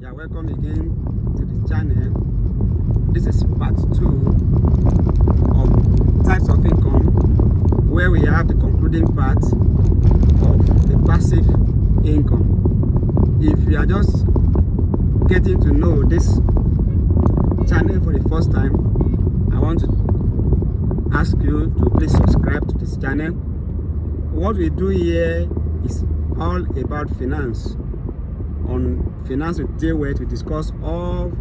Yeah, welcome again to the channel. This is part 2 of types of income, where we have the concluding part of the passive income. If you are just getting to know this channel for the first time, I want to ask you to please subscribe to this channel. What we do here is all about finance. On Finance with Daywet, we discuss all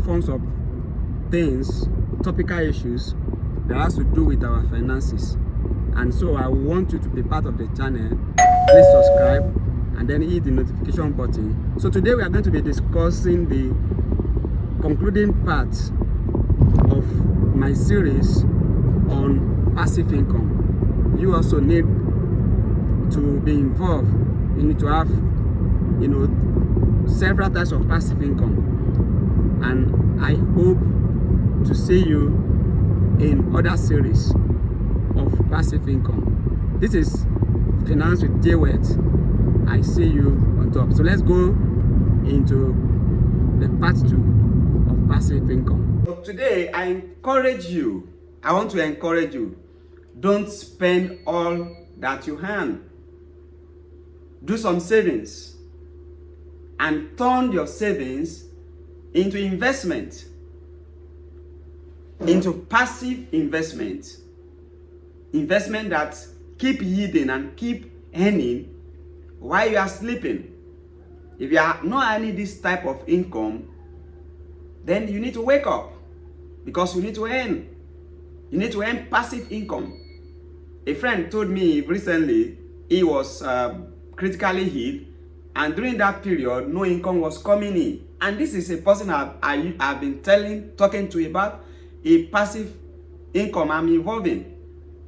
forms of things, topical issues that has to do with our finances. And so I want you to be part of the channel. Please subscribe and then hit the notification button. So today we are going to be discussing the concluding part of my series on passive income. You also need to be involved. You need to have, several types of passive income, and I hope to see you in other series of passive income. This is Finance with Daywet. I see you on top. So let's go into the part 2 of passive income. So today I want to encourage you, don't spend all that you earn. Do some savings and turn your savings into investment, into passive investment that keep yielding and keep earning while you are sleeping. If you are not earning this type of income, then you need to wake up, because you need to earn. You need to earn passive income. A friend told me recently he was critically ill, and during that period no income was coming in. And this is a person I've been talking to about a passive income I'm involved in.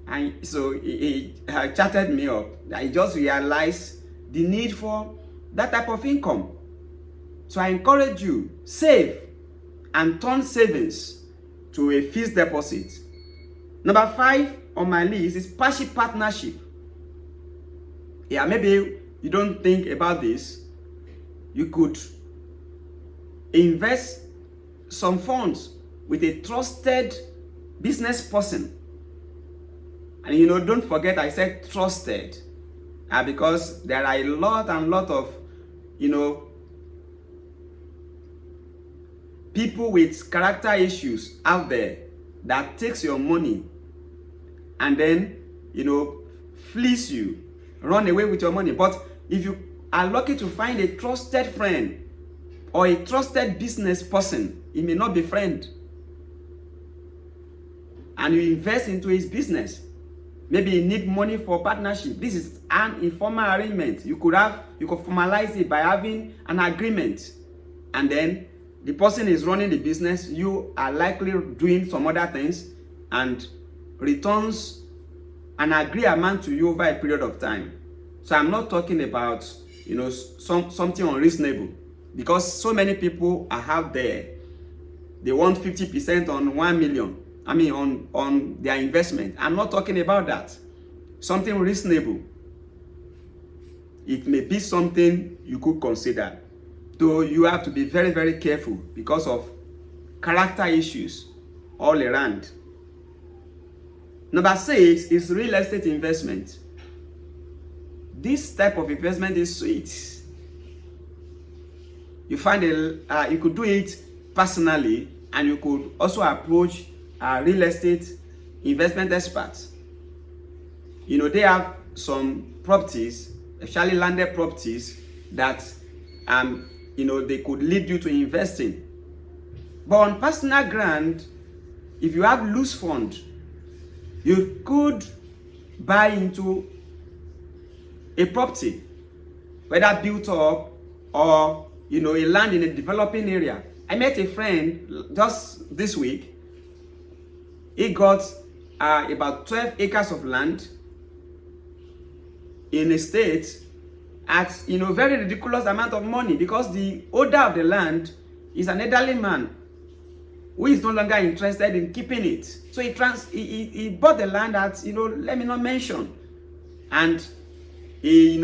And so he chatted me up. I just realized the need for that type of income. So I encourage you, save and turn savings to a fixed deposit. Number 5 on my list is passive partnership. Yeah, maybe you don't think about this. You could invest some funds with a trusted business person. And don't forget I said trusted, because there are a lot of people with character issues out there that takes your money and then fleece you, run away with your money. But if you are lucky to find a trusted friend or a trusted business person, he may not be friend, and you invest into his business, maybe you need money for partnership. This is an informal arrangement. You could formalize it by having an agreement, and then the person is running the business, you are likely doing some other things, and returns an agreed amount to you over a period of time. So I'm not talking about something unreasonable, because so many people are out there, they want 50% on 1 million. On their investment. I'm not talking about that. Something reasonable. It may be something you could consider, though you have to be very, very careful because of character issues all around. Number 6 is real estate investment. This type of investment is sweet. You find you could do it personally, and you could also approach real estate investment experts. They have some properties, especially landed properties, that they could lead you to invest in. But on personal ground, if you have loose fund, you could buy into a property, whether built up or a land in a developing area. I met a friend just this week. He got about 12 acres of land in a state at very ridiculous amount of money, because the owner of the land is an elderly man who is no longer interested in keeping it. So he bought the land at let me not mention, and he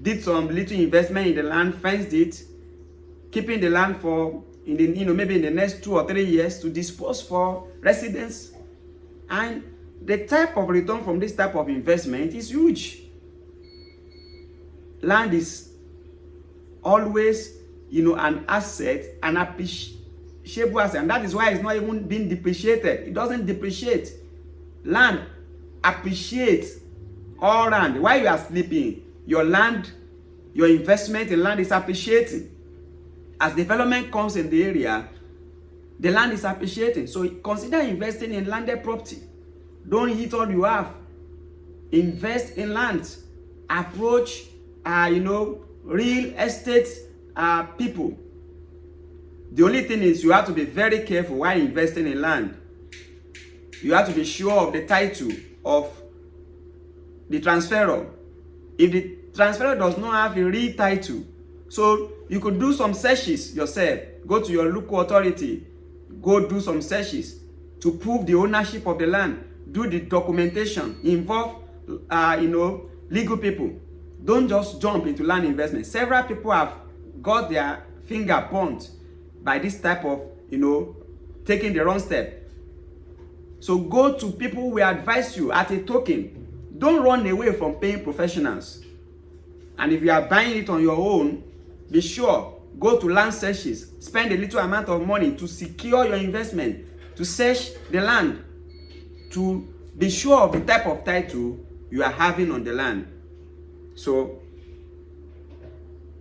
did some little investment in the land, fenced it, keeping the land for maybe in the next 2 or 3 years to dispose for residents. And the type of return from this type of investment is huge. Land is always, an asset, an appreciable asset, and that is why it's not even being depreciated. It doesn't depreciate. Land appreciates all around. While you are sleeping, your investment in land is appreciating. As development comes in the area, the land is appreciating. So consider investing in landed property. Don't eat all you have. Invest in land. Approach, real estate people. The only thing is you have to be very careful while investing in land. You have to be sure of the title of the transferor. If the transferor does not have a real title, so you could do some searches yourself. Go to your local authority. Go do some searches to prove the ownership of the land. Do the documentation. Involve, legal people. Don't just jump into land investment. Several people have got their finger burnt by this type of, taking the wrong step. So go to people who will advise you at a token. Don't run away from paying professionals. And if you are buying it on your own, be sure, go to land searches. Spend a little amount of money to secure your investment, to search the land, to be sure of the type of title you are having on the land. So,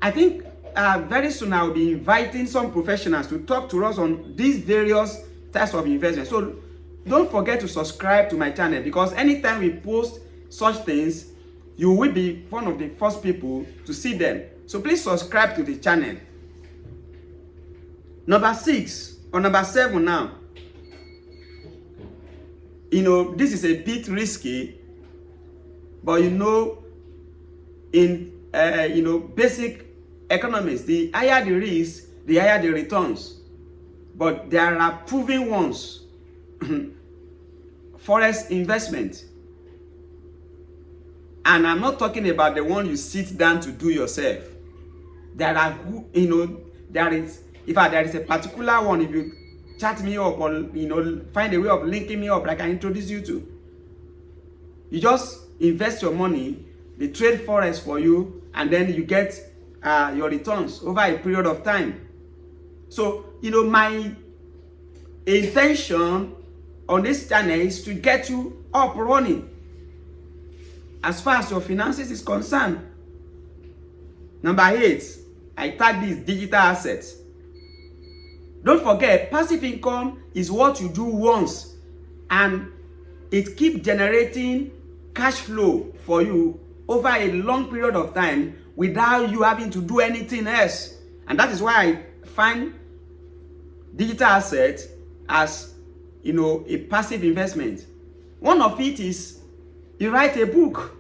I think very soon I will be inviting some professionals to talk to us on these various types of investment. So, don't forget to subscribe to my channel, because anytime we post such things, you will be one of the first people to see them. So please subscribe to the channel. Number 6 or number 7 now. This is a bit risky, but in basic economics, the higher the risk, the higher the returns. But there are proven ones. Forest investment. And I'm not talking about the one you sit down to do yourself. There are, there is a particular one. If you chat me up or, find a way of linking me up, I can introduce you to. You just invest your money, they trade forest for you, and then you get your returns over a period of time. So, my intention on this channel is to get you up running as far as your finances is concerned. Number 8, I tag this digital assets. Don't forget, passive income is what you do once and it keeps generating cash flow for you over a long period of time without you having to do anything else. And that is why I find digital assets as a passive investment. One of it is you write a book,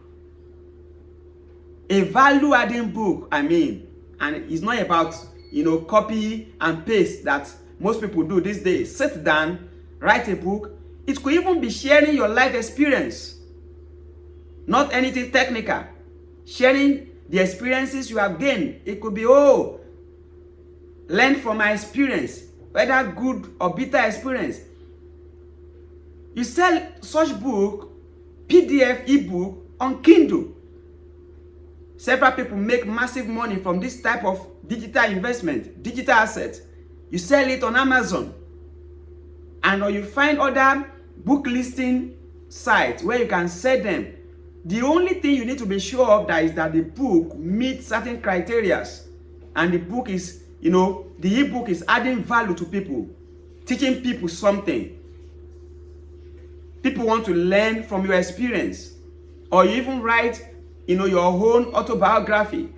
a value-adding book, and it's not about copy and paste that most people do these days. Sit down, write a book. It could even be sharing your life experience, not anything technical. Sharing the experiences you have gained. It could be, learn from my experience, whether good or bitter experience. You sell such book, PDF, ebook on Kindle. Several people make massive money from this type of digital investment, digital assets. You sell it on Amazon. And or you find other book listing sites where you can sell them. The only thing you need to be sure of is that the book meets certain criteria. And the book is, the ebook is adding value to people, teaching people something. People want to learn from your experience. Or you even write, your own autobiography.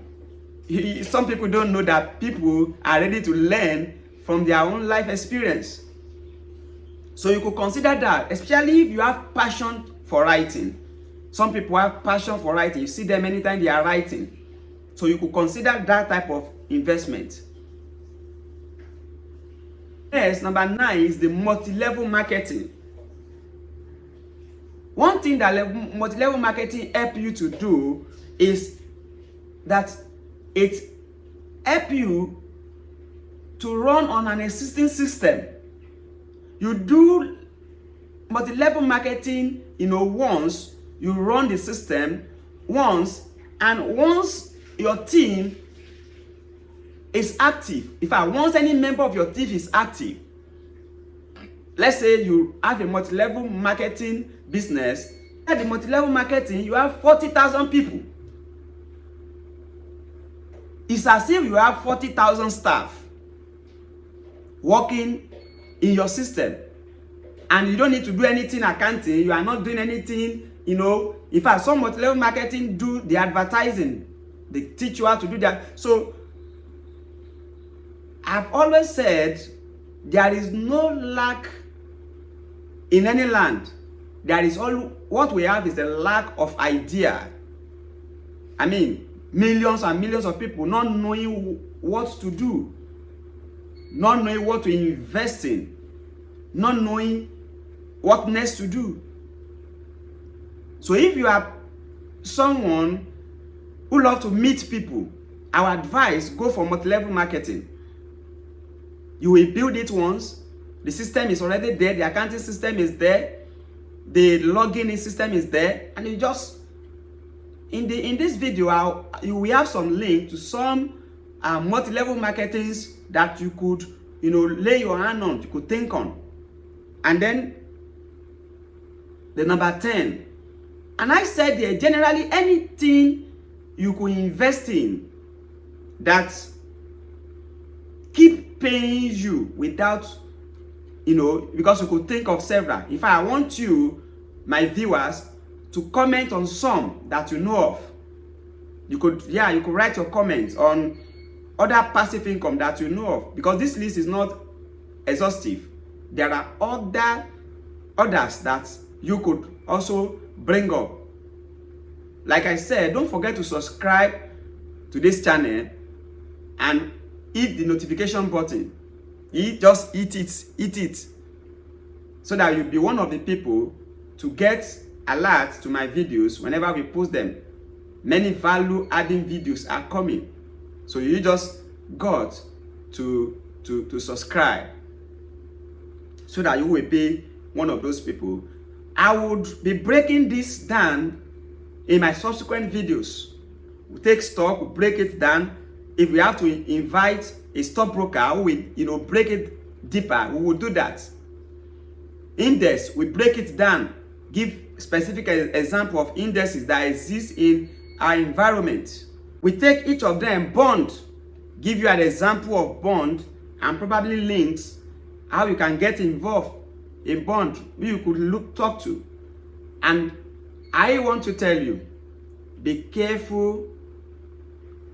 Some people don't know that people are ready to learn from their own life experience. So you could consider that, especially if you have passion for writing. Some people have passion for writing. You see them anytime they are writing. So you could consider that type of investment. Next, number 9 is the multi-level marketing. One thing that multi-level marketing helps you to do is that it helps you to run on an existing system. You do multi-level marketing, once, you run the system once, and once your team is active, once any member of your team is active, let's say you have a multi-level marketing business, at the multi-level marketing, you have 40,000 people. It's as if you have 40,000 staff working in your system, and you don't need to do anything accounting. You are not doing anything, In fact, some multi-level marketing do the advertising. They teach you how to do that. So I've always said there is no lack in any land. There is all what we have is a lack of idea. I mean, millions and millions of people not knowing what to do, not knowing what to invest in, not knowing what next to do. So if you are someone who loves to meet people, our advice, go for multi-level marketing. You will build it once. The system is already there. The accounting system is there. The login system is there. And you just, in this video, you will have some link to some multi-level marketings that you could, lay your hand on, you could think on. And then, the number 10. And I said there, generally anything you could invest in that keep paying you without, because you could think of several. In fact, I want you, my viewers, to comment on some that you know of. You could write your comments on other passive income that you know of, because this list is not exhaustive. There are others that you could also bring up. Like I said, don't forget to subscribe to this channel and hit the notification button. Just hit it, so that you'll be one of the people to get alerts to my videos whenever we post them. Many value adding videos are coming, so you just got to subscribe, so that you will be one of those people. I would be breaking this down in my subsequent videos. We take stock, we break it down. If we have to invite a stockbroker who will, break it deeper, we will do that. Index, we break it down, give specific example of indexes that exist in our environment. We take each of them, bond, give you an example of bond and probably links how you can get involved in bond, who you could talk to. And I want to tell you, be careful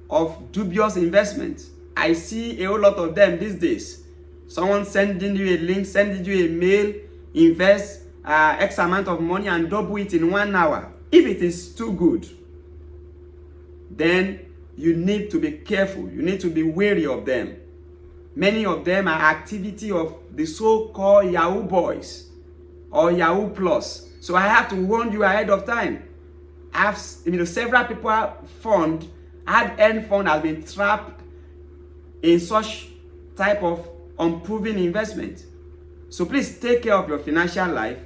of dubious investments. I see a whole lot of them these days. Someone sending you a link, sending you a mail, invest X amount of money and double it in 1 hour. If it is too good, then you need to be careful. You need to be wary of them. Many of them are activity of the so-called Yahoo boys or Yahoo Plus. So I have to warn you ahead of time. I have, several people hard-earned fund has been trapped in such type of unproven investment. So please take care of your financial life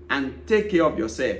and take care of yourself.